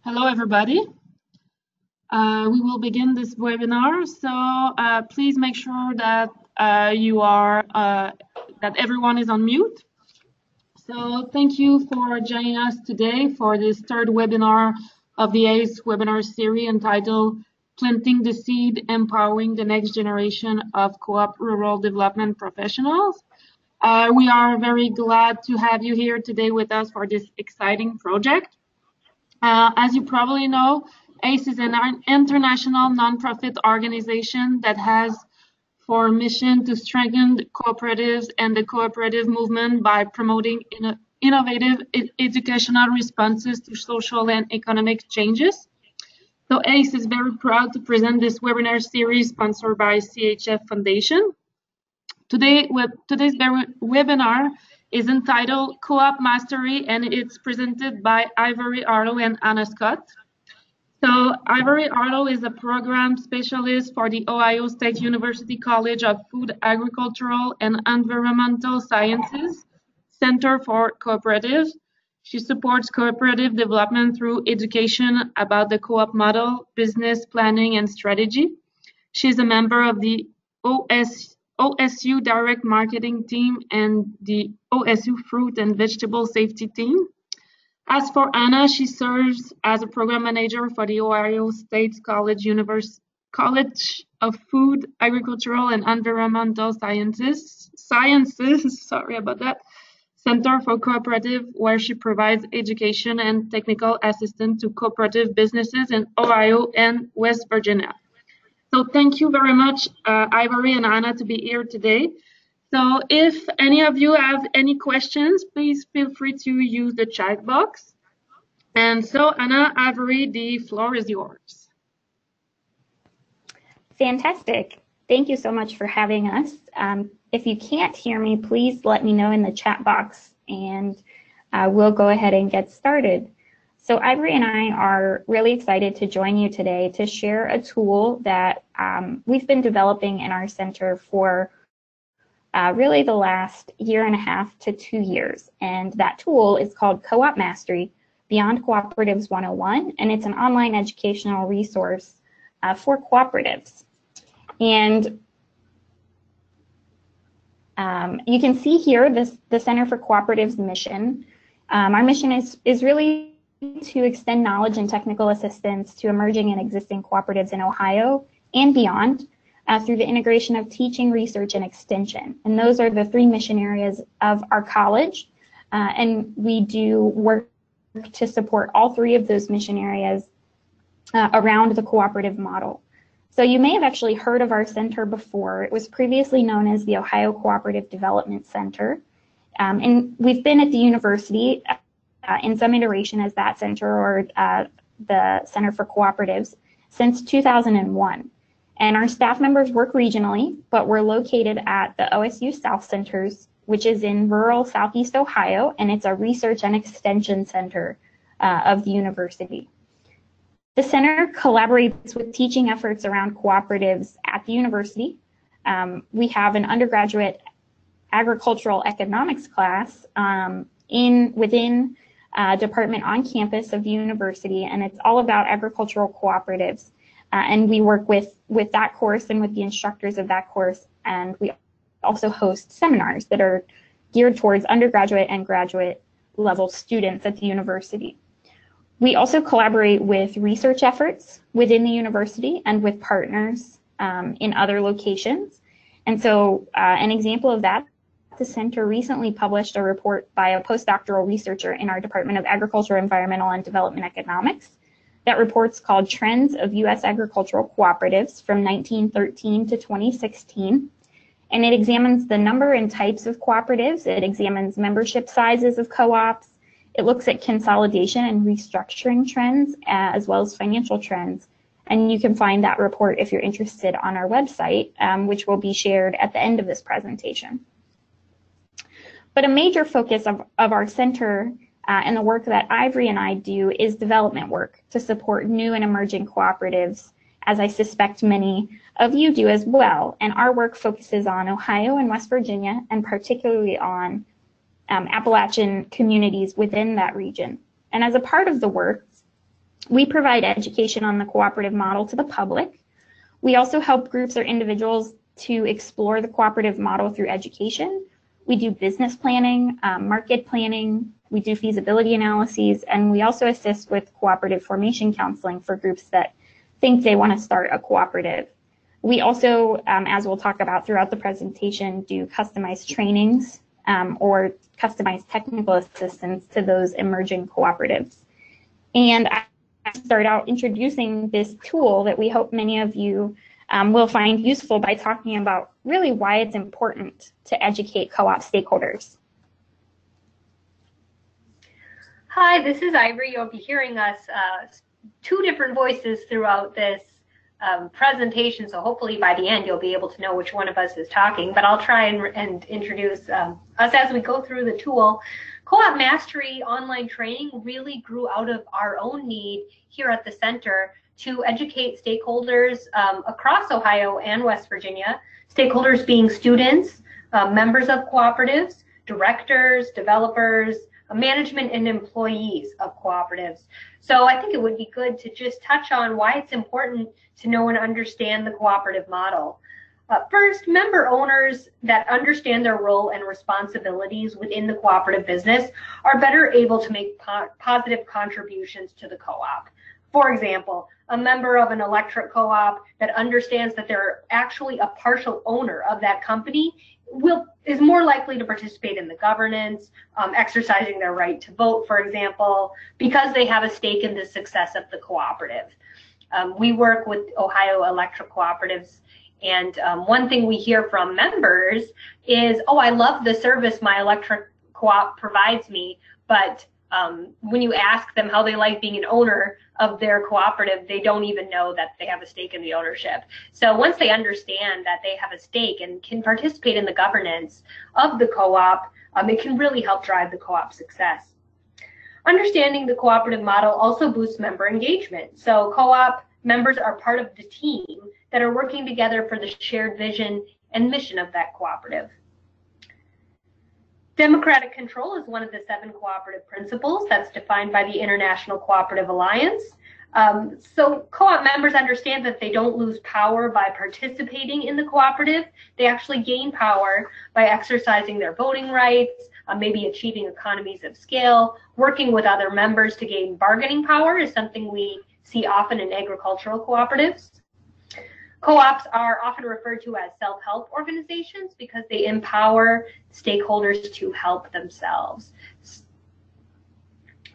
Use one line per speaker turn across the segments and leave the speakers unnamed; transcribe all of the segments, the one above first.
Hello, everybody. We will begin this webinar, so please make sure that that everyone is on mute. So thank you for joining us today for this third webinar of the ACE webinar series entitled Planting the Seed, Empowering the Next Generation of Co-op Rural Development Professionals. We are very glad to have you here today with us for this exciting project. As you probably know, ACE is an international nonprofit organization that has for mission to strengthen cooperatives and the cooperative movement by promoting innovative educational responses to social and economic changes. So ACE is very proud to present this webinar series sponsored by CHF Foundation. Today's webinar is entitled Co-op Mastery, and it's presented by Ivory, Harlow, and Anna Scott. So Ivory Harlow is a program specialist for the Ohio State University College of Food, Agricultural, and Environmental Sciences Center for Cooperative. She supports cooperative development through education about the co-op model, business planning, and strategy. She's a member of the OSU Direct Marketing Team and the OSU Fruit and Vegetable Safety Team. As for Anna, she serves as a program manager for the Ohio State College of Food, Agricultural, and Environmental Sciences, sorry about that, Center for Cooperative, where she provides education and technical assistance to cooperative businesses in Ohio and West Virginia. So thank you very much, Ivory and Anna, to be here today. So if any of you have any questions, please feel free to use the chat box. And so Anna, Ivory, the floor is yours.
Fantastic. Thank you so much for having us. If you can't hear me, please let me know in the chat box and we'll go ahead and get started. So Ivory and I are really excited to join you today to share a tool that we've been developing in our center for really the last 1.5 to 2 years. And that tool is called Co-op Mastery, Beyond Cooperatives 101, and it's an online educational resource for cooperatives. And you can see here the Center for Cooperatives mission. Our mission is really to extend knowledge and technical assistance to emerging and existing cooperatives in Ohio and beyond through the integration of teaching, research, and extension. And those are the 3 mission areas of our college. And we do work to support all 3 of those mission areas around the cooperative model. So you may have actually heard of our center before. It was previously known as the Ohio Cooperative Development Center. And we've been at the university in some iteration as that center or the Center for Cooperatives since 2001. And our staff members work regionally, but we're located at the OSU South Centers, which is in rural Southeast Ohio, and it's a research and extension center of the university. The center collaborates with teaching efforts around cooperatives at the university. We have an undergraduate agricultural economics class within department on campus of the university, and it's all about agricultural cooperatives. And we work with that course and with the instructors of that course, and we also host seminars that are geared towards undergraduate and graduate level students at the university. We also collaborate with research efforts within the university and with partners in other locations. And so an example of that, the center recently published a report by a postdoctoral researcher in our Department of Agriculture, Environmental, and Development Economics. That report's called Trends of U.S. Agricultural Cooperatives from 1913 to 2016. And it examines the number and types of cooperatives. It examines membership sizes of co-ops. It looks at consolidation and restructuring trends, as well as financial trends. And you can find that report if you're interested on our website, which will be shared at the end of this presentation. But a major focus of our center and the work that Ivory and I do is development work to support new and emerging cooperatives, as I suspect many of you do as well. And our work focuses on Ohio and West Virginia, and particularly on Appalachian communities within that region. And as a part of the work, We provide education on the cooperative model to the public. We also help groups or individuals to explore the cooperative model through education. We do business planning, market planning, we do feasibility analyses, and we also assist with cooperative formation counseling for groups that think they want to start a cooperative. We also, as we'll talk about throughout the presentation, do customized trainings or customized technical assistance to those emerging cooperatives. And I start out introducing this tool that we hope many of you will find useful by talking about really why it's important to educate co-op stakeholders.
Hi, this is Ivory. You'll be hearing us two different voices throughout this presentation, so hopefully by the end you'll be able to know which one of us is talking, but I'll try and introduce us as we go through the tool. Co-op Mastery online training really grew out of our own need here at the center to educate stakeholders across Ohio and West Virginia, stakeholders being students, members of cooperatives, directors, developers, management and employees of cooperatives. So I think it would be good to just touch on why it's important to know and understand the cooperative model. First, member owners that understand their role and responsibilities within the cooperative business are better able to make positive contributions to the co-op. For example, a member of an electric co-op that understands that they're actually a partial owner of that company is more likely to participate in the governance, exercising their right to vote, for example, because they have a stake in the success of the cooperative. We work with Ohio electric cooperatives, and one thing we hear from members is, oh, I love the service my electric co-op provides me, but when you ask them how they like being an owner of their cooperative, they don't even know that they have a stake in the ownership. So once they understand that they have a stake and can participate in the governance of the co-op, it can really help drive the co-op success. Understanding the cooperative model also boosts member engagement. So co-op members are part of the team that are working together for the shared vision and mission of that cooperative. Democratic control is one of the 7 cooperative principles that's defined by the International Cooperative Alliance. So co-op members understand that they don't lose power by participating in the cooperative. They actually gain power by exercising their voting rights, maybe achieving economies of scale. Working with other members to gain bargaining power is something we see often in agricultural cooperatives. Co-ops are often referred to as self-help organizations because they empower stakeholders to help themselves.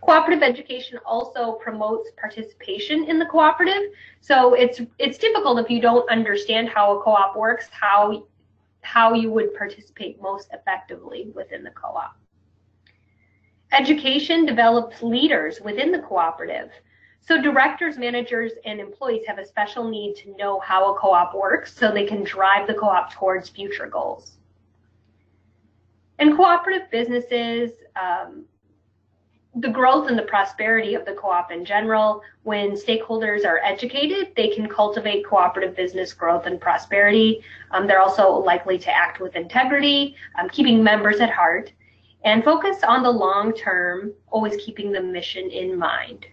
Cooperative education also promotes participation in the cooperative. So it's difficult if you don't understand how a co-op works, how you would participate most effectively within the co-op. Education develops leaders within the cooperative. So directors, managers, and employees have a special need to know how a co-op works so they can drive the co-op towards future goals. In cooperative businesses, the growth and the prosperity of the co-op in general, when stakeholders are educated, they can cultivate cooperative business growth and prosperity. They're also likely to act with integrity, keeping members at heart, and focus on the long term, always keeping the mission in mind.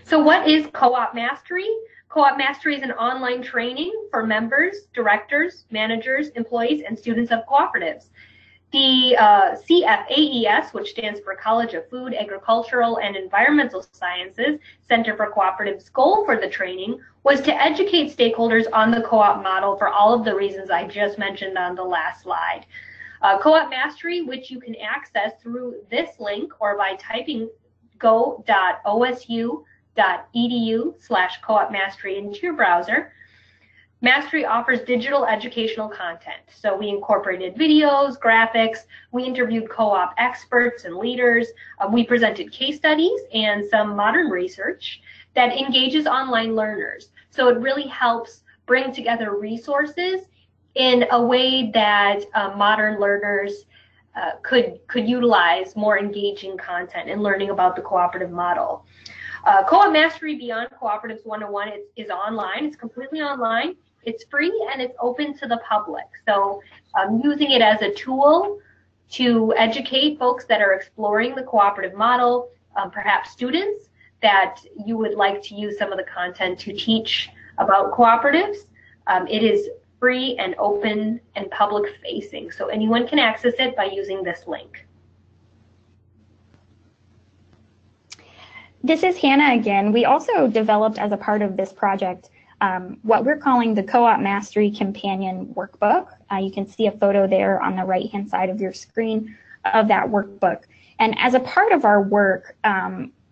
So what is Co-op Mastery? Co-op Mastery is an online training for members, directors, managers, employees, and students of cooperatives. The CFAES, which stands for College of Food, Agricultural, and Environmental Sciences Center for Cooperatives' goal for the training was to educate stakeholders on the co-op model for all of the reasons I just mentioned on the last slide. Co-op Mastery, which you can access through this link or by typing go.osu.edu/co-op-mastery into your browser. Mastery offers digital educational content. So we incorporated videos, graphics, we interviewed co-op experts and leaders, we presented case studies and some modern research that engages online learners. So it really helps bring together resources in a way that modern learners could utilize more engaging content and learning about the cooperative model. Co-op Mastery Beyond Cooperatives 101 is online. It's completely online. It's free and it's open to the public. So using it as a tool to educate folks that are exploring the cooperative model, perhaps students that you would like to use some of the content to teach about cooperatives. It is free and open and public facing, so anyone can access it by using this link.
This is Hannah again. We also developed as a part of this project what we're calling the Co-op Mastery Companion Workbook. You can see a photo there on the right-hand side of your screen of that workbook. And as a part of our work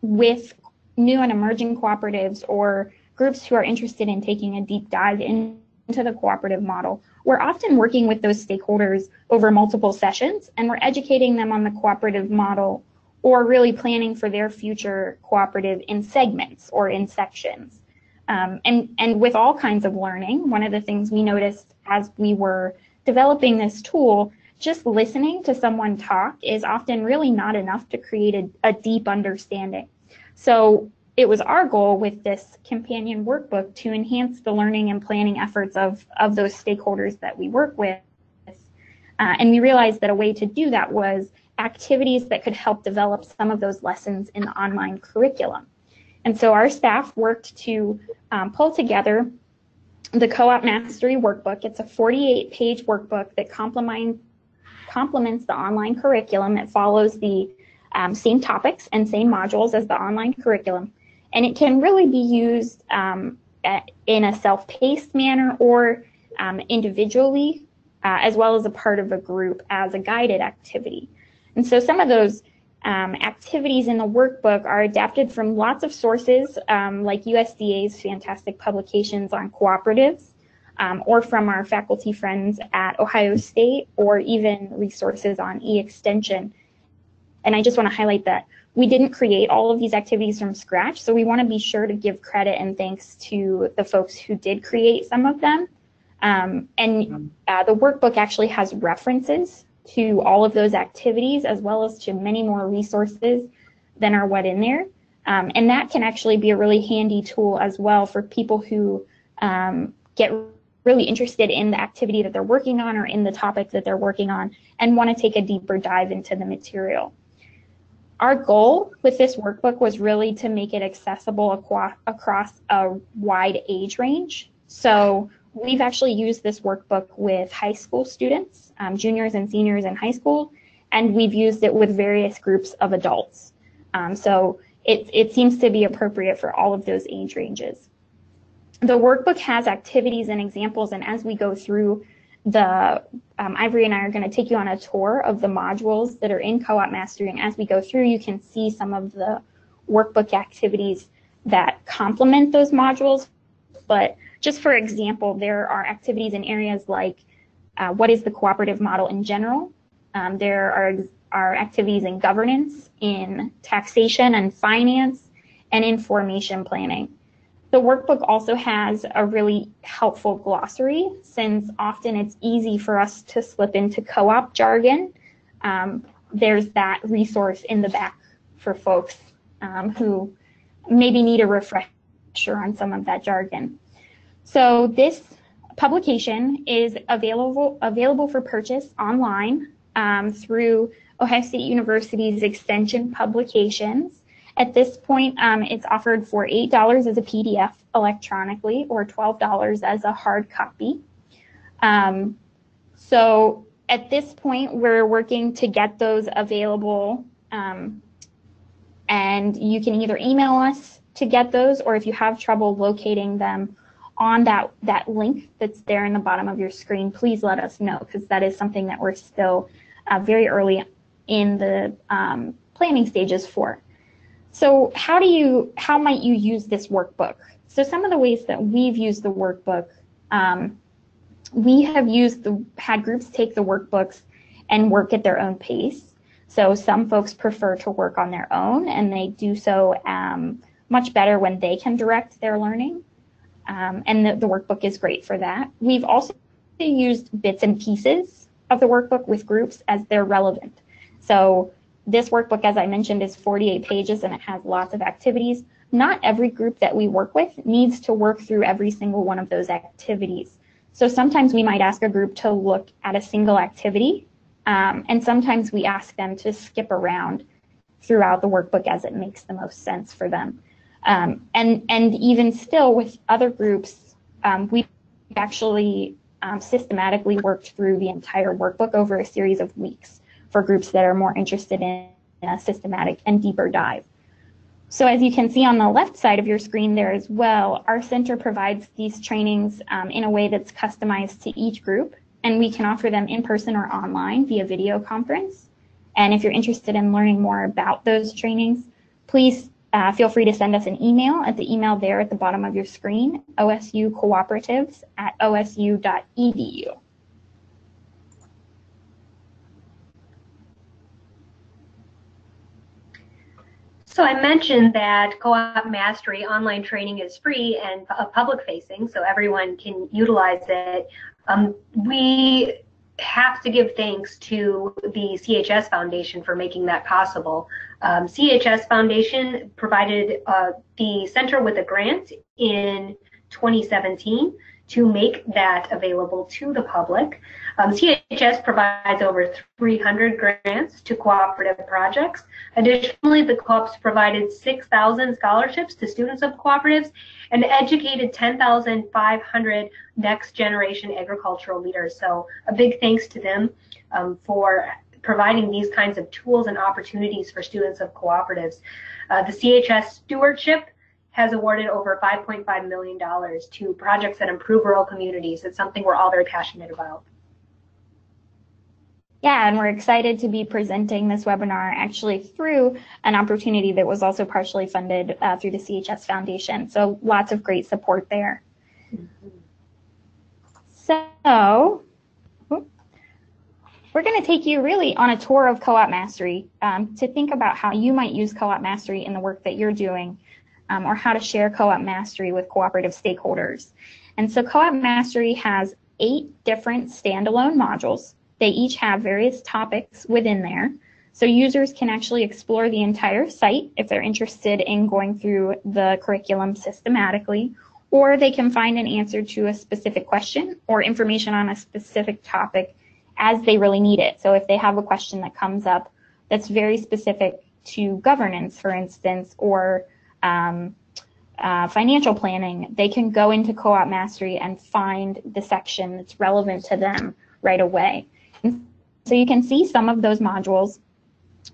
with new and emerging cooperatives or groups who are interested in taking a deep dive into the cooperative model, we're often working with those stakeholders over multiple sessions, and we're educating them on the cooperative model or really planning for their future cooperative in segments or in sections. And with all kinds of learning, one of the things we noticed as we were developing this tool, just listening to someone talk is often really not enough to create a deep understanding. So it was our goal with this companion workbook to enhance the learning and planning efforts of those stakeholders that we work with. And we realized that a way to do that was activities that could help develop some of those lessons in the online curriculum. And so our staff worked to pull together the Co-op Mastery Workbook. It's a 48-page workbook that complements the online curriculum. It follows the same topics and same modules as the online curriculum. And it can really be used in a self-paced manner or individually, as well as a part of a group as a guided activity. And so some of those activities in the workbook are adapted from lots of sources, like USDA's fantastic publications on cooperatives, or from our faculty friends at Ohio State, or even resources on e-extension. And I just want to highlight that we didn't create all of these activities from scratch, so we want to be sure to give credit and thanks to the folks who did create some of them. The workbook actually has references to all of those activities, as well as to many more resources than are what in there. And that can actually be a really handy tool as well for people who get really interested in the activity that they're working on or in the topic that they're working on and want to take a deeper dive into the material. Our goal with this workbook was really to make it accessible across a wide age range. So we've actually used this workbook with high school students, juniors and seniors in high school, and we've used it with various groups of adults. So it seems to be appropriate for all of those age ranges. The workbook has activities and examples, and as we go through Ivory and I are going to take you on a tour of the modules that are in Co-op Mastery, and as we go through, you can see some of the workbook activities that complement those modules. But just for example, there are activities in areas like what is the cooperative model in general. There are activities in governance, in taxation and finance, and in formation planning. The workbook also has a really helpful glossary, since often it's easy for us to slip into co-op jargon. There's that resource in the back for folks who maybe need a refresher on some of that jargon. So this publication is available for purchase online through Ohio State University's Extension Publications. At this point, it's offered for $8 as a PDF electronically or $12 as a hard copy. So at this point, we're working to get those available, and you can either email us to get those, or if you have trouble locating them on that link that's there in the bottom of your screen, please let us know, because that is something that we're still very early in the planning stages for. So how might you use this workbook? So some of the ways that we've used the workbook, we have had groups take the workbooks and work at their own pace. So some folks prefer to work on their own, and they do so much better when they can direct their learning. And the workbook is great for that. We've also used bits and pieces of the workbook with groups as they're relevant. So this workbook, as I mentioned, is 48 pages and it has lots of activities. Not every group that we work with needs to work through every single one of those activities. So sometimes we might ask a group to look at a single activity And sometimes we ask them to skip around throughout the workbook as it makes the most sense for them. And even still with other groups, we actually systematically worked through the entire workbook over a series of weeks for groups that are more interested in a systematic and deeper dive. So as you can see on the left side of your screen there as well, our center provides these trainings in a way that's customized to each group, and we can offer them in person or online via video conference. And if you're interested in learning more about those trainings, please feel free to send us an email at the email there at the bottom of your screen, osukooperatives@osu.edu.
So I mentioned that Co-op Mastery online training is free and public facing, so everyone can utilize it. We have to give thanks to the CHS Foundation for making that possible. CHS Foundation provided the center with a grant in 2017 to make that available to the public. CHS provides over 300 grants to cooperative projects. Additionally, the co-ops provided 6,000 scholarships to students of cooperatives and educated 10,500 next generation agricultural leaders. So a big thanks to them for providing these kinds of tools and opportunities for students of cooperatives. The CHS stewardship has awarded over $5.5 million to projects that improve rural communities. It's something we're all very passionate about.
Yeah, and we're excited to be presenting this webinar actually through an opportunity that was also partially funded through the CHS Foundation. So lots of great support there. So we're going to take you really on a tour of Co-op Mastery to think about how you might use Co-op Mastery in the work that you're doing, or how to share Co-op Mastery with cooperative stakeholders. And so Co-op Mastery has 8 different standalone modules. They each have various topics within there. So users can actually explore the entire site if they're interested in going through the curriculum systematically, or they can find an answer to a specific question or information on a specific topic as they really need it. So if they have a question that comes up that's very specific to governance, for instance, or financial planning, they can go into Co-op Mastery and find the section that's relevant to them right away. And so you can see some of those modules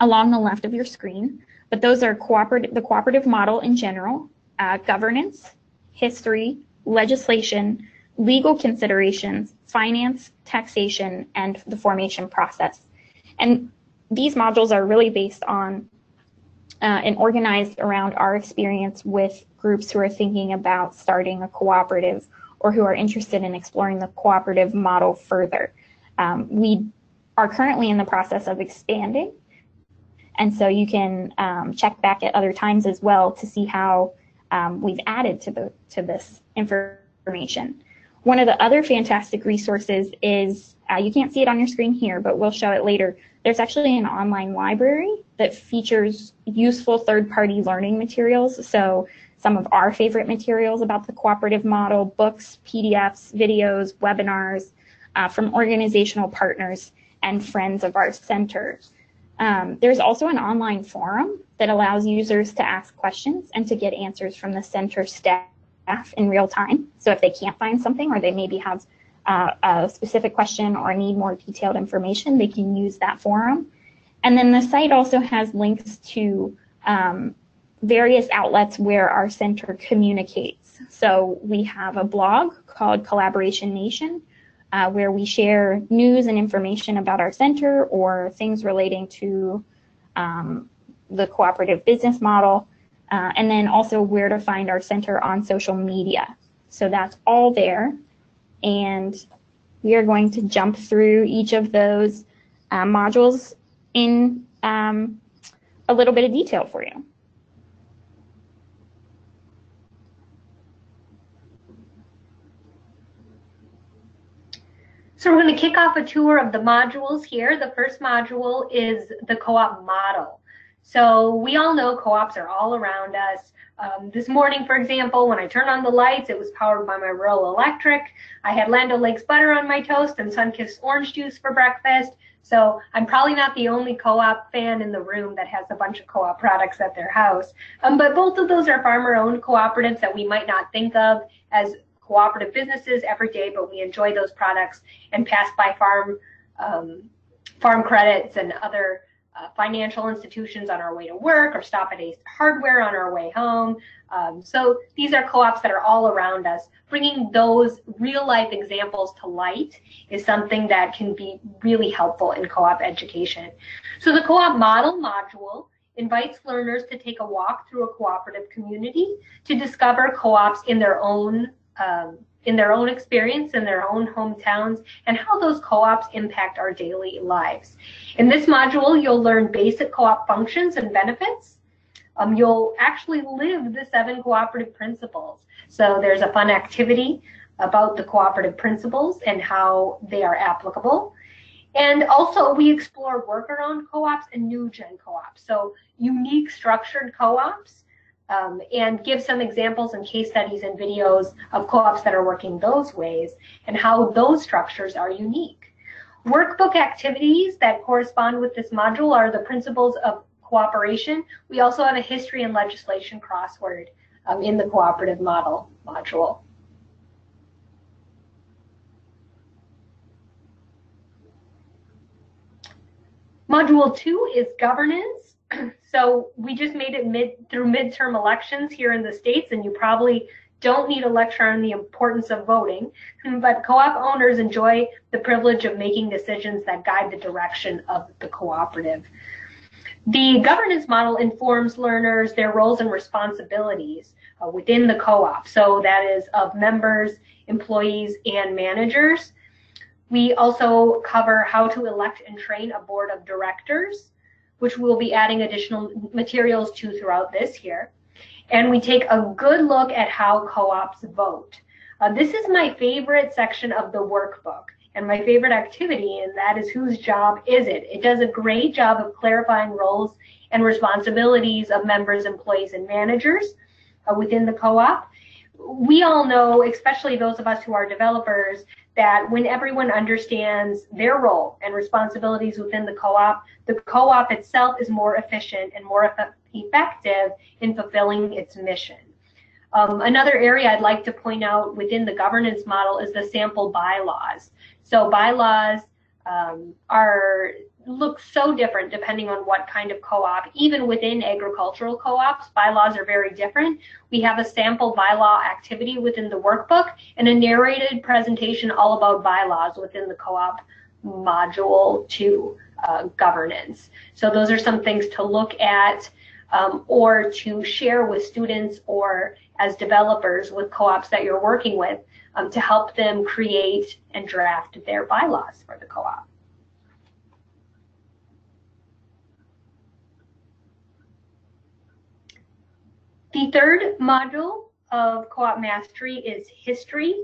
along the left of your screen, but those are the cooperative model in general, governance, history, legislation, legal considerations, finance, taxation, and the formation process. And these modules are really based on and organized around our experience with groups who are thinking about starting a cooperative or who are interested in exploring the cooperative model further. We are currently in the process of expanding, and so you can check back at other times as well to see how we've added to this information. One of the other fantastic resources is, you can't see it on your screen here, but we'll show it later. There's actually an online library that features useful third-party learning materials. So some of our favorite materials about the cooperative model, books, PDFs, videos, webinars from organizational partners and friends of our center. There's also an online forum that allows users to ask questions and to get answers from the center staff in real time. So if they can't find something, or they maybe have a specific question or need more detailed information, they can use that forum. And then the site also has links to various outlets where our center communicates. So we have a blog called Collaboration Nation, where we share news and information about our center or things relating to the cooperative business model, and then also where to find our center on social media. So that's all there. And we are going to jump through each of those modules in a little bit of detail for you.
So we're going to kick off a tour of the modules here. The first module is the co-op model. So we all know co-ops are all around us. This morning, for example, when I turned on the lights, it was powered by my rural electric. I had Land O'Lakes butter on my toast and Sunkist orange juice for breakfast. So I'm probably not the only co-op fan in the room that has a bunch of co-op products at their house. But both of those are farmer-owned cooperatives that we might not think of as cooperative businesses every day, but we enjoy those products and pass by farm credits and other financial institutions on our way to work, or stop at Ace Hardware on our way home. So these are co-ops that are all around us. Bringing those real life examples to light is something that can be really helpful in co-op education. So the co-op model module invites learners to take a walk through a cooperative community to discover co-ops in their own experience, in their own hometowns, and how those co-ops impact our daily lives. In this module, you'll learn basic co-op functions and benefits. You'll actually live the 7 cooperative principles. So there's a fun activity about the cooperative principles and how they are applicable. And also we explore workaround co-ops and new gen co-ops. So unique structured co-ops, and give some examples and case studies and videos of co-ops that are working those ways and how those structures are unique. Workbook activities that correspond with this module are the principles of cooperation. We also have a history and legislation crossword in the cooperative model module. Module 2 is governance. So we just made it through midterm elections here in the States, and you probably don't need a lecture on the importance of voting, but co-op owners enjoy the privilege of making decisions that guide the direction of the cooperative. The governance model informs learners their roles and responsibilities within the co-op. So that is of members, employees, and managers. We also cover how to elect and train a board of directors, which we'll be adding additional materials to throughout this year. And we take a good look at how co-ops vote. This is my favorite section of the workbook and my favorite activity, and that is whose job is it? It does a great job of clarifying roles and responsibilities of members, employees, and managers within the co-op. We all know, especially those of us who are developers, that when everyone understands their role and responsibilities within the co-op itself is more efficient and more effective in fulfilling its mission. Another area I'd like to point out within the governance model is the sample bylaws. So bylaws look so different depending on what kind of co-op. Even within agricultural co-ops, bylaws are very different. We have a sample bylaw activity within the workbook and a narrated presentation all about bylaws within the co-op module 2, governance. So those are some things to look at or to share with students or as developers with co-ops that you're working with to help them create and draft their bylaws for the co-op. The third module of Co-op Mastery is history.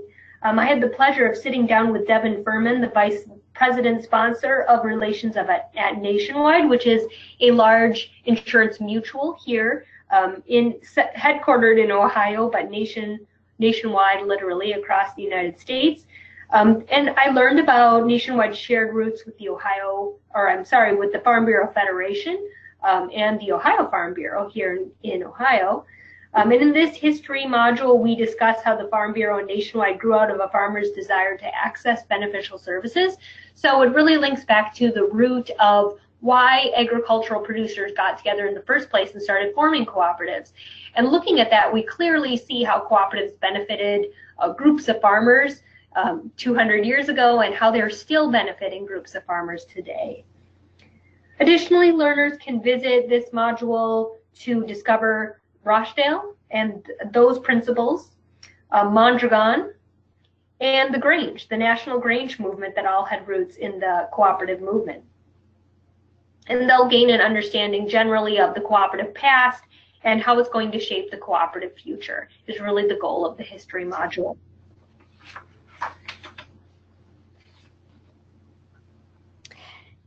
I had the pleasure of sitting down with Devin Furman, the Vice President Sponsor of Relations at Nationwide, which is a large insurance mutual here, headquartered in Ohio, but nationwide, literally across the United States. And I learned about Nationwide's shared roots with the with the Farm Bureau Federation and the Ohio Farm Bureau here in Ohio. And in this history module, we discuss how the Farm Bureau and Nationwide grew out of a farmer's desire to access beneficial services. So it really links back to the root of why agricultural producers got together in the first place and started forming cooperatives. And looking at that, we clearly see how cooperatives benefited groups of farmers 200 years ago and how they're still benefiting groups of farmers today. Additionally, learners can visit this module to discover Rochdale and those principles, Mondragon, and the Grange, the National Grange movement that all had roots in the cooperative movement. And they'll gain an understanding generally of the cooperative past and how it's going to shape the cooperative future is really the goal of the history module.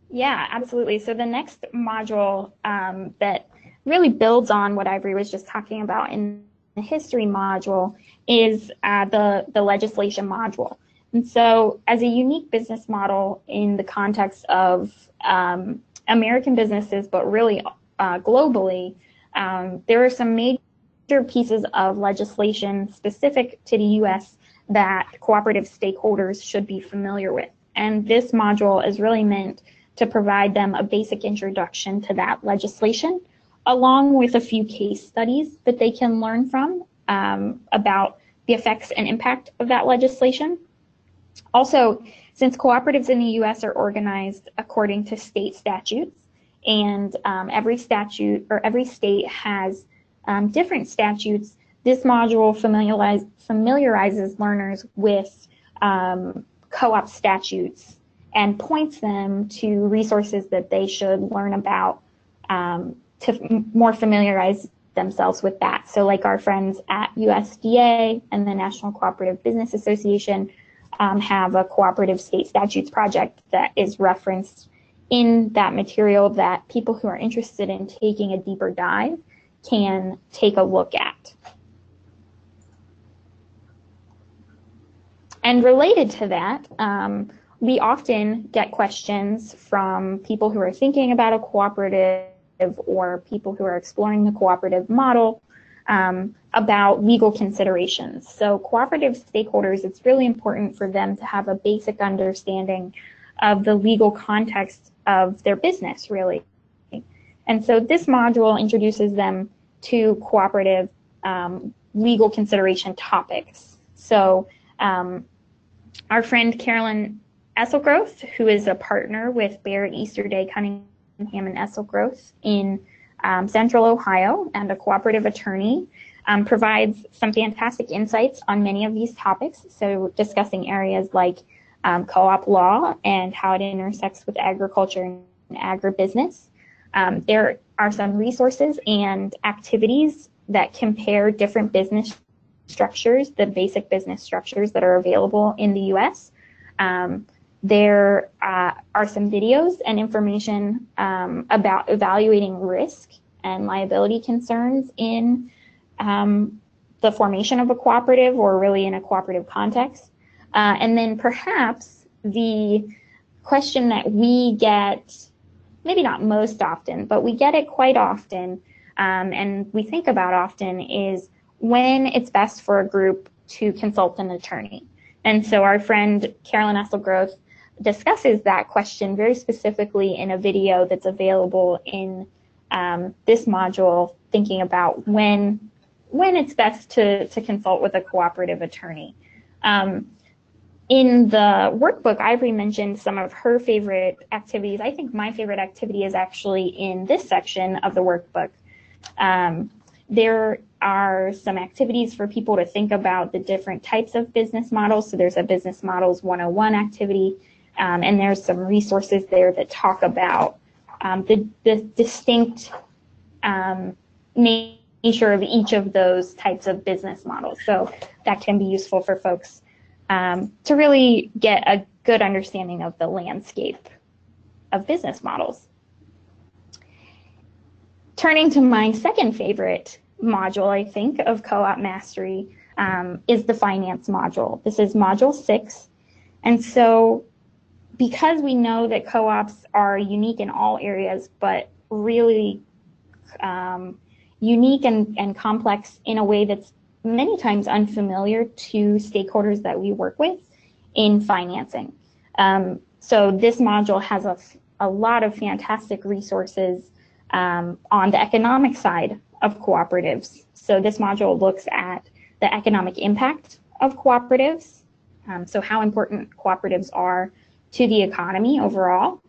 Yeah, absolutely. So the next module that really builds on what Ivory was just talking about in the history module is the legislation module. And so as a unique business model in the context of American businesses, but really globally, there are some major pieces of legislation specific to the U.S. that cooperative stakeholders should be familiar with. And this module is really meant to provide them a basic introduction to that legislation, along with a few case studies that they can learn from about the effects and impact of that legislation. Also, since cooperatives in the U.S. are organized according to state statutes, and every state has different statutes, this module familiarizes learners with co-op statutes and points them to resources that they should learn about to more familiarize themselves with that. So like our friends at USDA and the National Cooperative Business Association have a cooperative state statutes project that is referenced in that material that people who are interested in taking a deeper dive can take a look at. And related to that, we often get questions from people who are thinking about a cooperative or people who are exploring the cooperative model about legal considerations. So cooperative stakeholders, it's really important for them to have a basic understanding of the legal context of their business, really. And so this module introduces them to cooperative legal consideration topics. So our friend Carolyn Esselgroth, who is a partner with Barrett Easterday, Cunningham, and Esselgroth in Central Ohio and a cooperative attorney, provides some fantastic insights on many of these topics. So discussing areas like co-op law and how it intersects with agriculture and agribusiness. There are some resources and activities that compare different business structures, the basic business structures that are available in the U.S. There are some videos and information about evaluating risk and liability concerns in the formation of a cooperative or really in a cooperative context. And then perhaps the question that we get, maybe not most often, but we get it quite often, and we think about often, is when it's best for a group to consult an attorney. And so our friend Carolyn Esselgroth discusses that question very specifically in a video that's available in this module, thinking about when it's best to consult with a cooperative attorney. In the workbook, Ivory mentioned some of her favorite activities. I think my favorite activity is actually in this section of the workbook. There are some activities for people to think about the different types of business models. So there's a Business Models 101 activity, and there's some resources there that talk about the distinct nature of each of those types of business models. So that can be useful for folks to really get a good understanding of the landscape of business models. Turning to my second favorite module, I think, of Co-op Mastery is the finance module. This is module 6. And so because we know that co-ops are unique in all areas, but really unique and complex in a way that's many times unfamiliar to stakeholders that we work with in financing. So this module has a lot of fantastic resources on the economic side of cooperatives. So this module looks at the economic impact of cooperatives, so how important cooperatives are to the economy overall.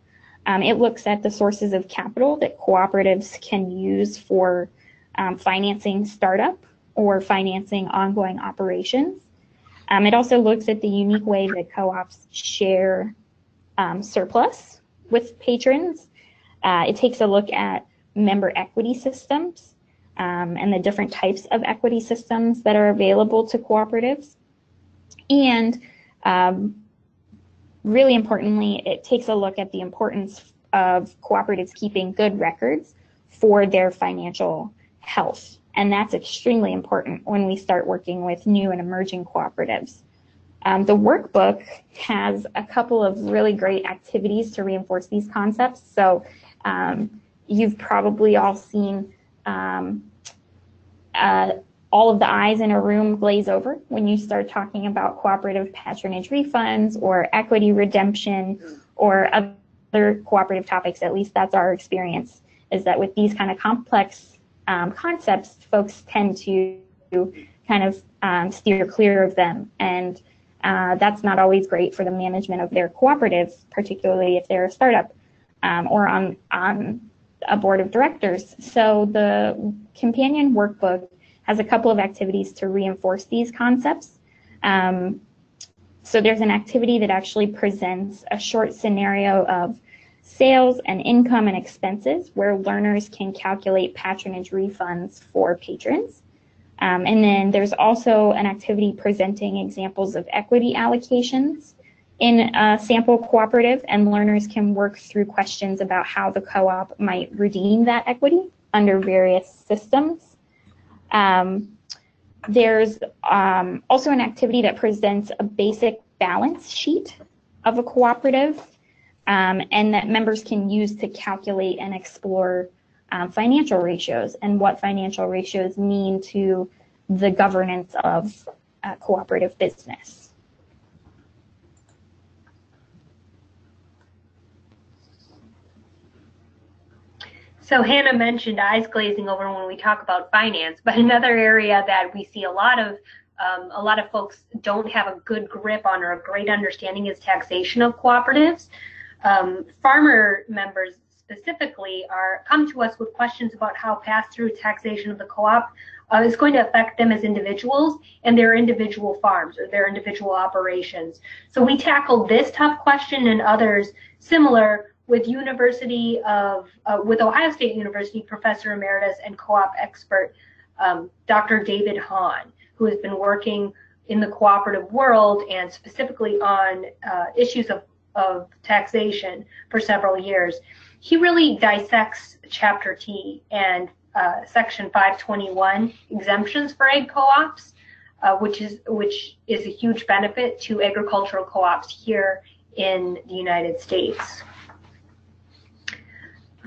It looks at the sources of capital that cooperatives can use for financing startup or financing ongoing operations. It also looks at the unique way that co-ops share surplus with patrons. It takes a look at member equity systems and the different types of equity systems that are available to cooperatives. And really importantly, it takes a look at the importance of cooperatives keeping good records for their financial health. And that's extremely important when we start working with new and emerging cooperatives. The workbook has a couple of really great activities to reinforce these concepts. So you've probably all seen all of the eyes in a room glaze over when you start talking about cooperative patronage refunds or equity redemption or other cooperative topics. At least that's our experience, is that with these kind of complex concepts, folks tend to kind of steer clear of them. And that's not always great for the management of their cooperatives, particularly if they're a startup or on a board of directors. So the companion workbook has a couple of activities to reinforce these concepts. So there's an activity that actually presents a short scenario of sales and income and expenses where learners can calculate patronage refunds for patrons. And then there's also an activity presenting examples of equity allocations in a sample cooperative, and learners can work through questions about how the co-op might redeem that equity under various systems. There's also an activity that presents a basic balance sheet of a cooperative and that members can use to calculate and explore financial ratios and what financial ratios mean to the governance of cooperative business.
So Hannah mentioned eyes glazing over when we talk about finance, but another area that we see a lot of folks don't have a good grip on or a great understanding is taxation of cooperatives. Farmer members specifically come to us with questions about how pass-through taxation of the co-op is going to affect them as individuals and their individual farms or their individual operations. So we tackled this tough question and others similar with with Ohio State University Professor Emeritus and co-op expert Dr. David Hahn, who has been working in the cooperative world and specifically on issues of taxation for several years. He really dissects Chapter T and Section 521 exemptions for ag co-ops, which is a huge benefit to agricultural co-ops here in the United States.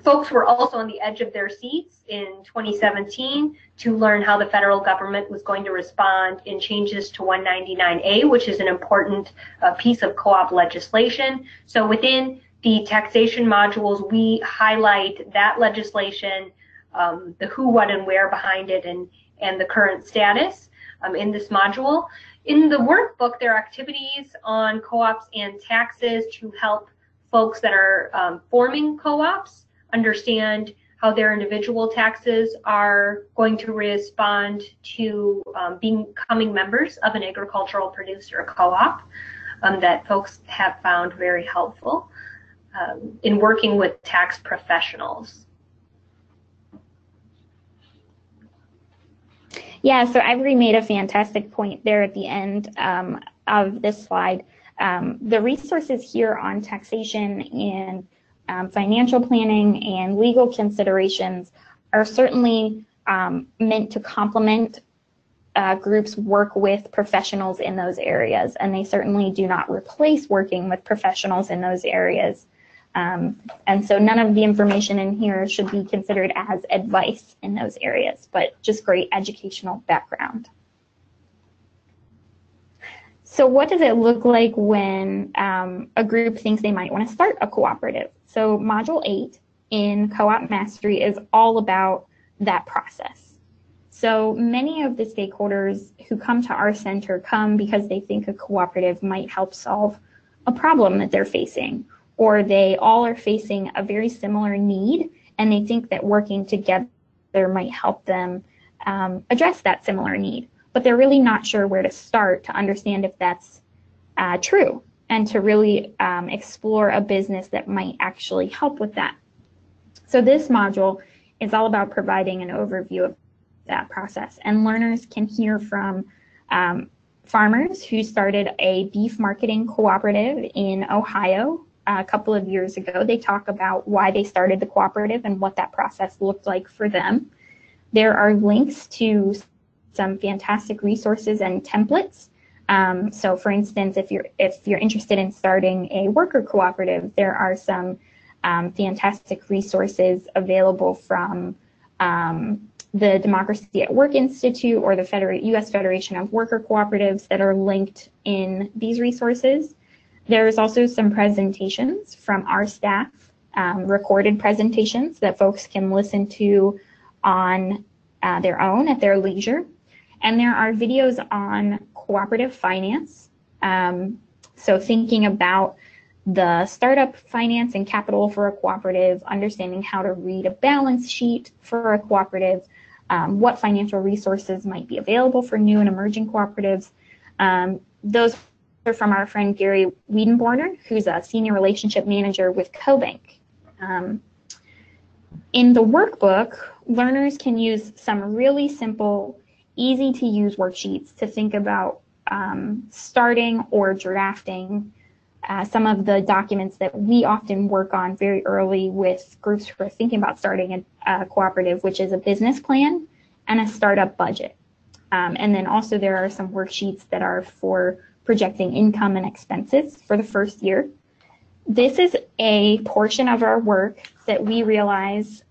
Folks were also on the edge of their seats in 2017 to learn how the federal government was going to respond in changes to 199A, which is an important piece of co-op legislation. So within the taxation modules, we highlight that legislation, the who, what, and where behind it, and the current status in this module. In the workbook, there are activities on co-ops and taxes to help folks that are forming co-ops understand how their individual taxes are going to respond to becoming members of an agricultural producer co-op that folks have found very helpful in working with tax professionals.
Yeah, so Ivory made a fantastic point there at the end of this slide. The resources here on taxation and financial planning and legal considerations are certainly meant to complement groups work with professionals in those areas, and they certainly do not replace working with professionals in those areas. And so none of the information in here should be considered as advice in those areas, but just great educational background. So what does it look like when a group thinks they might want to start a cooperative? So Module 8 in Co-op Mastery is all about that process. So many of the stakeholders who come to our center come because they think a cooperative might help solve a problem that they're facing, or they all are facing a very similar need and they think that working together might help them address that similar need. But they're really not sure where to start to understand if that's true and to really explore a business that might actually help with that. So this module is all about providing an overview of that process, and learners can hear from farmers who started a beef marketing cooperative in Ohio a couple of years ago. They talk about why they started the cooperative and what that process looked like for them. There are links to some fantastic resources and templates So for instance, if you're interested in starting a worker cooperative, there are some fantastic resources available from the Democracy at Work Institute or the U.S. Federation of Worker Cooperatives that are linked in these resources. There's also some presentations from our staff, recorded presentations that folks can listen to on their own at their leisure. And there are videos on cooperative finance. So thinking about the startup finance and capital for a cooperative, understanding how to read a balance sheet for a cooperative, what financial resources might be available for new and emerging cooperatives. Those are from our friend Gary Wiedenborner, who's a senior relationship manager with CoBank. In the workbook, learners can use some really simple, easy to use worksheets to think about starting or drafting some of the documents that we often work on very early with groups who are thinking about starting a cooperative, which is a business plan and a startup budget. And then also there are some worksheets that are for projecting income and expenses for the first year. This is a portion of our work that we realize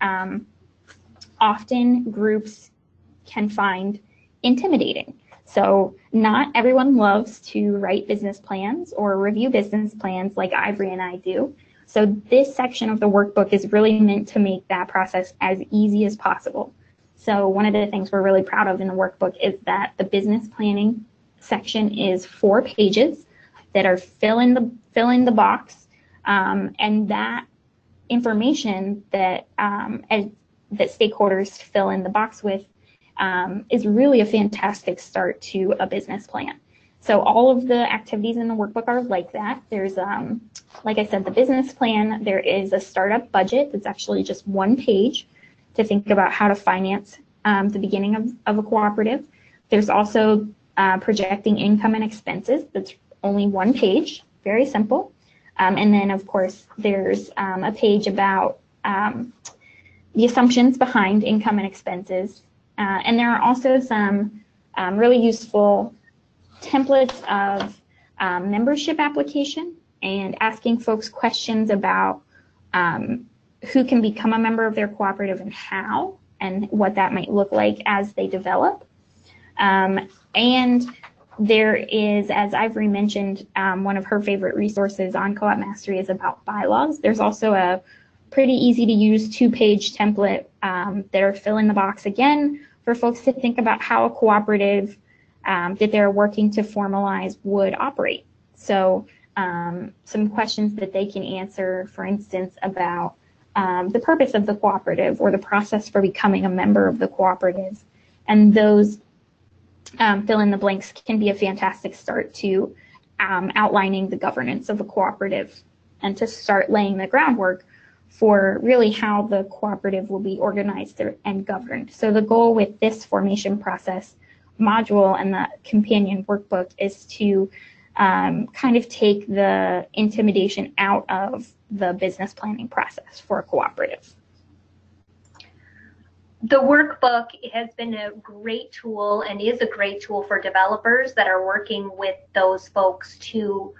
often groups can find intimidating. So not everyone loves to write business plans or review business plans like Ivory and I do. So this section of the workbook is really meant to make that process as easy as possible. So one of the things we're really proud of in the workbook is that the business planning section is 4 pages that are fill in the box, and that information that that stakeholders fill in the box with is really a fantastic start to a business plan. So all of the activities in the workbook are like that. There's, like I said, the business plan. There is a startup budget that's actually just 1 page to think about how to finance the beginning of a cooperative. There's also projecting income and expenses. That's only 1 page, very simple. And then, of course, there's a page about the assumptions behind income and expenses. And there are also some really useful templates of membership application and asking folks questions about who can become a member of their cooperative and how, and what that might look like as they develop. And there is, as Ivory mentioned, one of her favorite resources on Co-op Mastery is about bylaws. There's also a pretty easy to use 2-page template that are fill in the box again for folks to think about how a cooperative that they're working to formalize would operate. So some questions that they can answer, for instance, about the purpose of the cooperative or the process for becoming a member of the cooperative. And those fill in the blanks can be a fantastic start to outlining the governance of a cooperative and to start laying the groundwork for really how the cooperative will be organized and governed. So the goal with this formation process module and the companion workbook is to kind of take the intimidation out of the business planning process for a cooperative.
The workbook has been a great tool and is a great tool for developers that are working with those folks to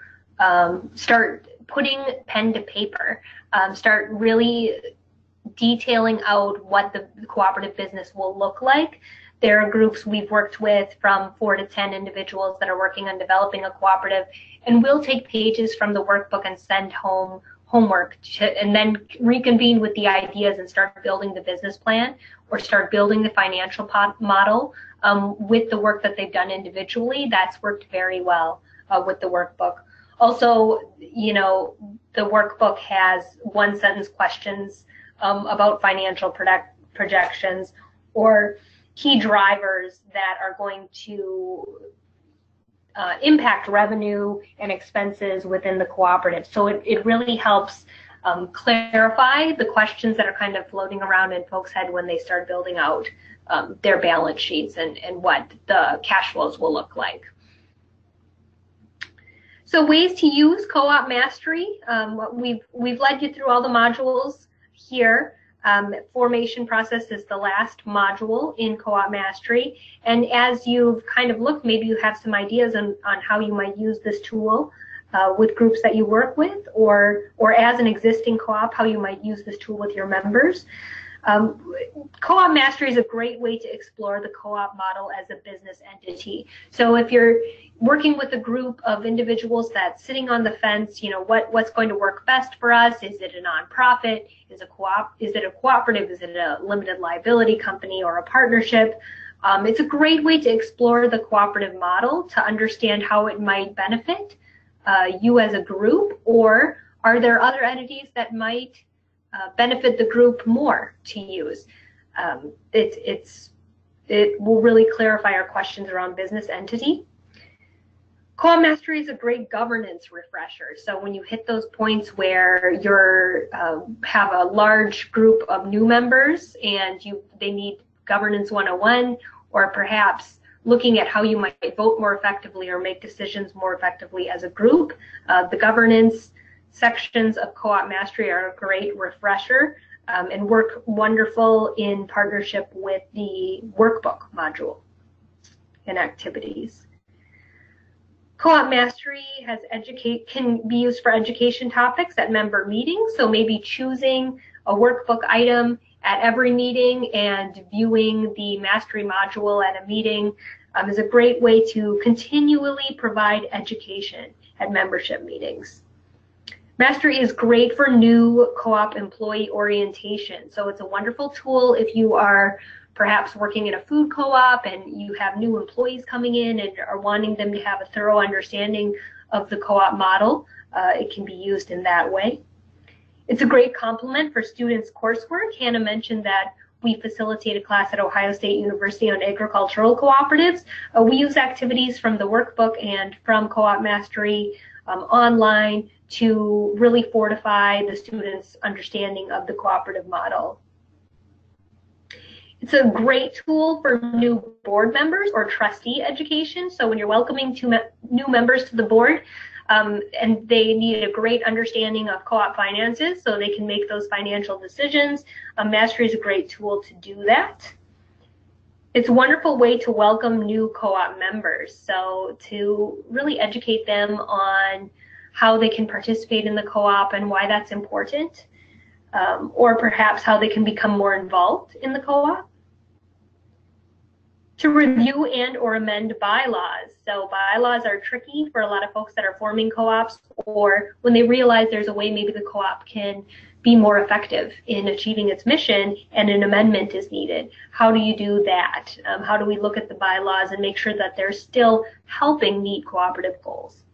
start putting pen to paper, start really detailing out what the cooperative business will look like. There are groups we've worked with from 4 to 10 individuals that are working on developing a cooperative, and we'll take pages from the workbook and send home homework and then reconvene with the ideas and start building the business plan or start building the financial model with the work that they've done individually. That's worked very well with the workbook. Also, you know, the workbook has 1-sentence questions about financial projections or key drivers that are going to impact revenue and expenses within the cooperative. So it really helps clarify the questions that are kind of floating around in folks' head when they start building out their balance sheets and what the cash flows will look like. So ways to use Co-op Mastery. We've led you through all the modules here. Formation process is the last module in Co-op Mastery. And as you've kind of looked, maybe you have some ideas on how you might use this tool with groups that you work with, or as an existing co-op, how you might use this tool with your members. Co-op Mastery is a great way to explore the co-op model as a business entity. So if you're working with a group of individuals that's sitting on the fence, you know, what's going to work best for us? Is it a nonprofit? Is it a cooperative? Is it a limited liability company or a partnership? It's a great way to explore the cooperative model to understand how it might benefit you as a group, or are there other entities that might benefit the group more to use? It will really clarify our questions around business entity. Co-op Mastery is a great governance refresher. So when you hit those points where you're have a large group of new members and they need governance 101, or perhaps looking at how you might vote more effectively or make decisions more effectively as a group, the governance sections of Co-op Mastery are a great refresher and work wonderful in partnership with the workbook module and activities. Co-op Mastery can be used for education topics at member meetings, so maybe choosing a workbook item at every meeting and viewing the Mastery module at a meeting is a great way to continually provide education at membership meetings. Mastery is great for new co-op employee orientation. So it's a wonderful tool if you are perhaps working in a food co-op and you have new employees coming in and are wanting them to have a thorough understanding of the co-op model. It can be used in that way. It's a great complement for students' coursework. Hannah mentioned that we facilitate a class at Ohio State University on agricultural cooperatives. We use activities from the workbook and from Co-op Mastery online to really fortify the students' understanding of the cooperative model. It's a great tool for new board members or trustee education. So when you're welcoming new members to the board and they need a great understanding of co-op finances so they can make those financial decisions, Mastery is a great tool to do that. It's a wonderful way to welcome new co-op members. So to really educate them on how they can participate in the co-op and why that's important, or perhaps how they can become more involved in the co-op. To review and or amend bylaws. So bylaws are tricky for a lot of folks that are forming co-ops, or when they realize there's a way maybe the co-op can be more effective in achieving its mission and an amendment is needed. How do you do that? How do we look at the bylaws and make sure that they're still helping meet cooperative goals?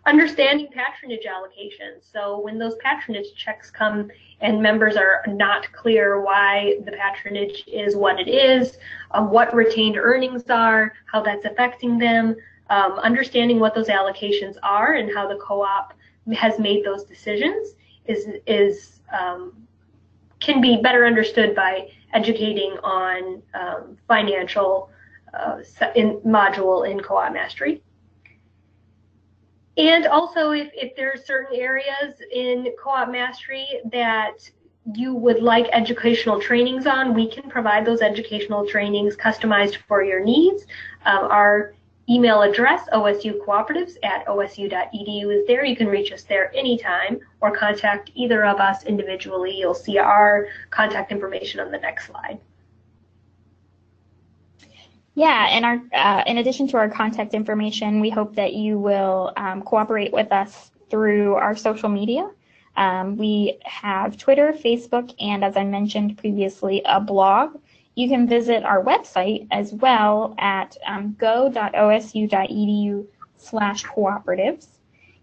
Understanding patronage allocations. So when those patronage checks come and members are not clear why the patronage is what it is, what retained earnings are, how that's affecting them, understanding what those allocations are and how the co-op has made those decisions can be better understood by educating on financial module in Co-op Mastery. And also, if there are certain areas in Co-op Mastery that you would like educational trainings on, we can provide those educational trainings customized for your needs. Our email address, osucooperatives@osu.edu, is there. You can reach us there anytime or contact either of us individually. You'll see our contact information on the next slide.
Yeah, and in addition to our contact information, we hope that you will cooperate with us through our social media. We have Twitter, Facebook, and as I mentioned previously, a blog. You can visit our website as well at go.osu.edu/cooperatives.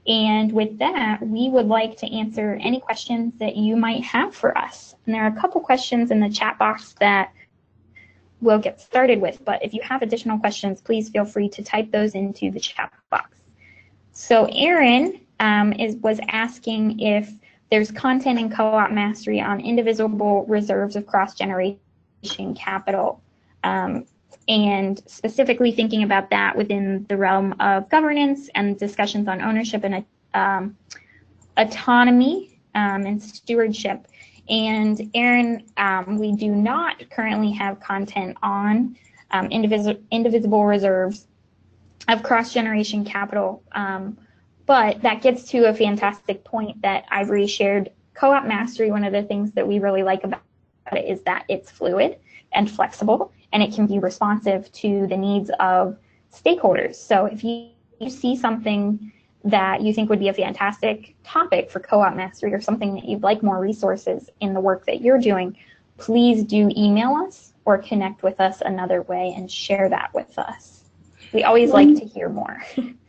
And with that, we would like to answer any questions that you might have for us. And there are a couple questions in the chat box that we'll get started with, but if you have additional questions, please feel free to type those into the chat box. So Erin was asking if there's content in Co-op Mastery on indivisible reserves of cross-generation capital, and specifically thinking about that within the realm of governance and discussions on ownership and autonomy and stewardship. And Erin, we do not currently have content on indivisible reserves of cross-generation capital, but that gets to a fantastic point that Ivory shared. Co-op mastery, one of the things that we really like about it is that it's fluid and flexible, and it can be responsive to the needs of stakeholders. So if you see something that you think would be a fantastic topic for co-op mastery or something that you'd like more resources in the work that you're doing, please do email us or connect with us another way and share that with us. We always like to hear more.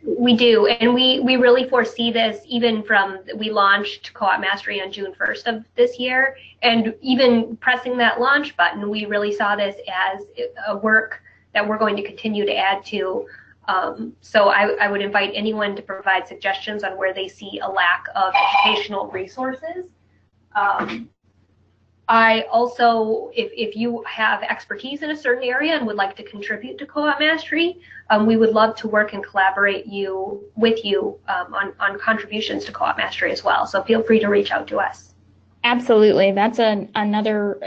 We do, and we really foresee this even from, we launched Co-op Mastery on June 1st of this year, and even pressing that launch button, we really saw this as a work that we're going to continue to add to. So I would invite anyone to provide suggestions on where they see a lack of educational resources. I also, if you have expertise in a certain area and would like to contribute to Co-op Mastery, we would love to work and collaborate with you on contributions to Co-op Mastery as well. So feel free to reach out to us.
Absolutely. That's another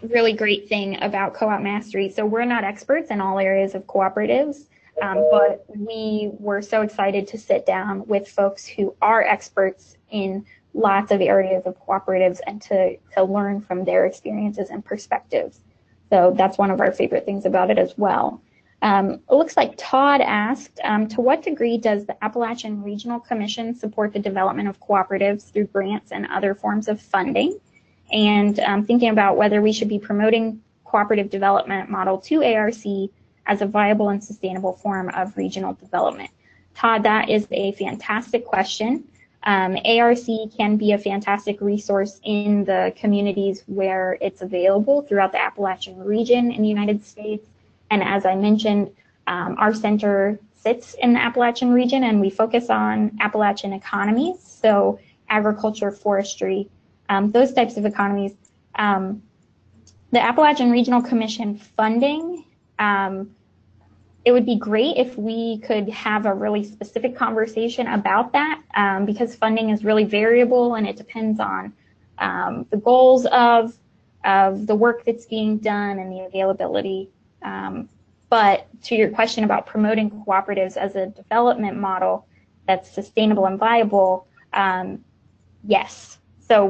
really great thing about Co-op Mastery. So we're not experts in all areas of cooperatives, but we were so excited to sit down with folks who are experts in lots of areas of cooperatives and to learn from their experiences and perspectives. So that's one of our favorite things about it as well. It looks like Todd asked, to what degree does the Appalachian Regional Commission support the development of cooperatives through grants and other forms of funding? And thinking about whether we should be promoting cooperative development model to ARC as a viable and sustainable form of regional development. Todd, that is a fantastic question. ARC can be a fantastic resource in the communities where it's available throughout the Appalachian region in the United States. And as I mentioned, our center sits in the Appalachian region and we focus on Appalachian economies, so agriculture, forestry, those types of economies. The Appalachian Regional Commission funding, it would be great if we could have a really specific conversation about that, because funding is really variable and it depends on the goals of the work that's being done and the availability. But to your question about promoting cooperatives as a development model that's sustainable and viable, yes. So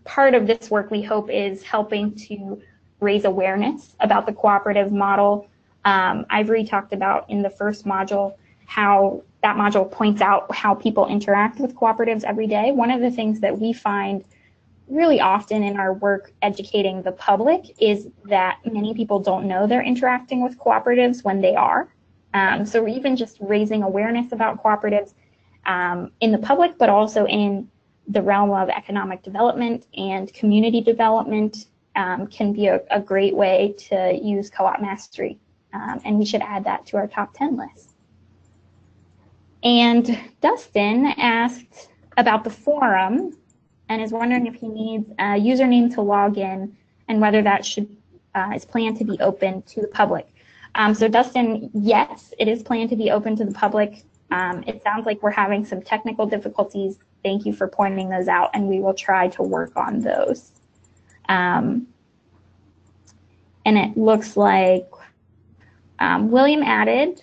part of this work we hope is helping to raise awareness about the cooperative model. Ivory talked about in the first module how that module points out how people interact with cooperatives every day. One of the things that we find really often in our work educating the public is that many people don't know they're interacting with cooperatives when they are. So even just raising awareness about cooperatives in the public, but also in the realm of economic development and community development can be a great way to use Co-op Mastery. And we should add that to our top 10 list. And Dustin asked about the forum and is wondering if he needs a username to log in and whether that is planned to be open to the public. So Dustin, yes, it is planned to be open to the public. It sounds like we're having some technical difficulties. Thank you for pointing those out, and we will try to work on those. And it looks like William added,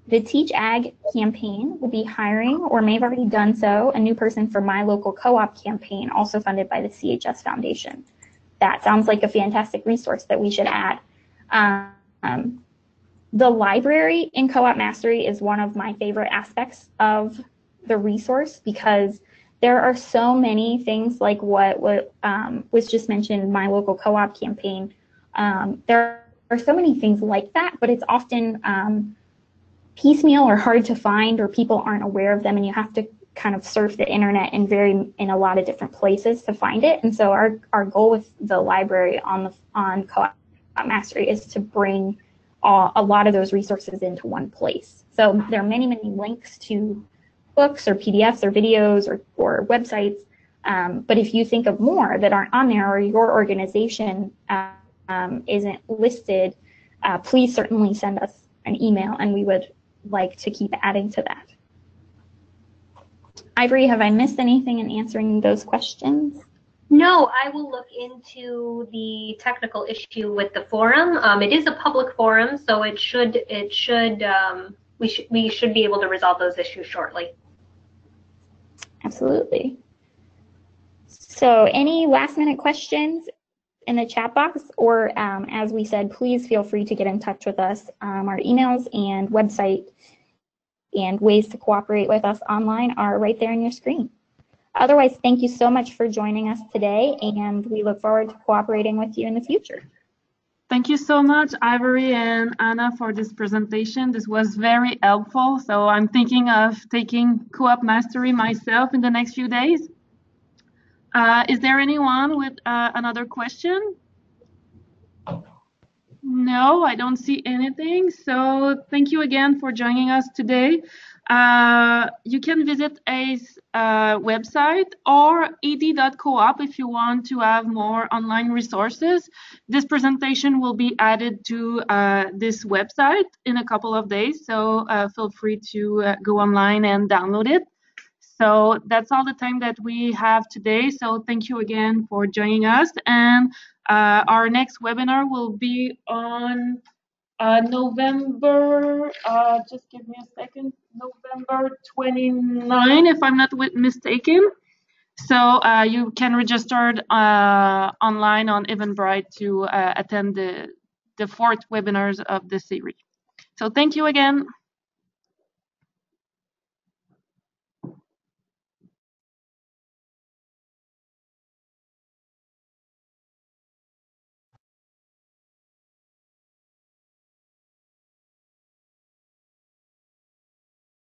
the Teach Ag campaign will be hiring, or may have already done so, a new person for My Local Co-op campaign, also funded by the CHS Foundation. That sounds like a fantastic resource that we should add. The library in Co-op Mastery is one of my favorite aspects of the resource because there are so many things like what was just mentioned, My Local Co-op campaign. There are so many things like that, but it's often piecemeal or hard to find, or people aren't aware of them, and you have to kind of surf the internet in a lot of different places to find it. And so our goal with the library on Co-op Mastery is to bring a lot of those resources into one place. So there are many, many links to books or PDFs or videos or websites. But if you think of more that aren't on there, or your organization isn't listed, please certainly send us an email, and we would like to keep adding to that. Ivory, have I missed anything in answering those questions?
No, I will look into the technical issue with the forum. It is a public forum, so we should be able to resolve those issues shortly.
Absolutely. So any last minute questions in the chat box, or as we said, please feel free to get in touch with us. Our emails and website and ways to cooperate with us online are right there on your screen. Otherwise, thank you so much for joining us today, and we look forward to cooperating with you in the future.
Thank you so much, Ivory and Anna, for this presentation. This was very helpful. So I'm thinking of taking Co-op Mastery myself in the next few days. Is there anyone with another question? No, I don't see anything. So thank you again for joining us today. You can visit ACE website or ed.coop if you want to have more online resources. This presentation will be added to this website in a couple of days, so feel free to go online and download it. So that's all the time that we have today. So thank you again for joining us. And our next webinar will be on November, just give me a second, November 29, if I'm not mistaken. So you can register online on Eventbrite to attend the fourth webinars of the series. So thank you again.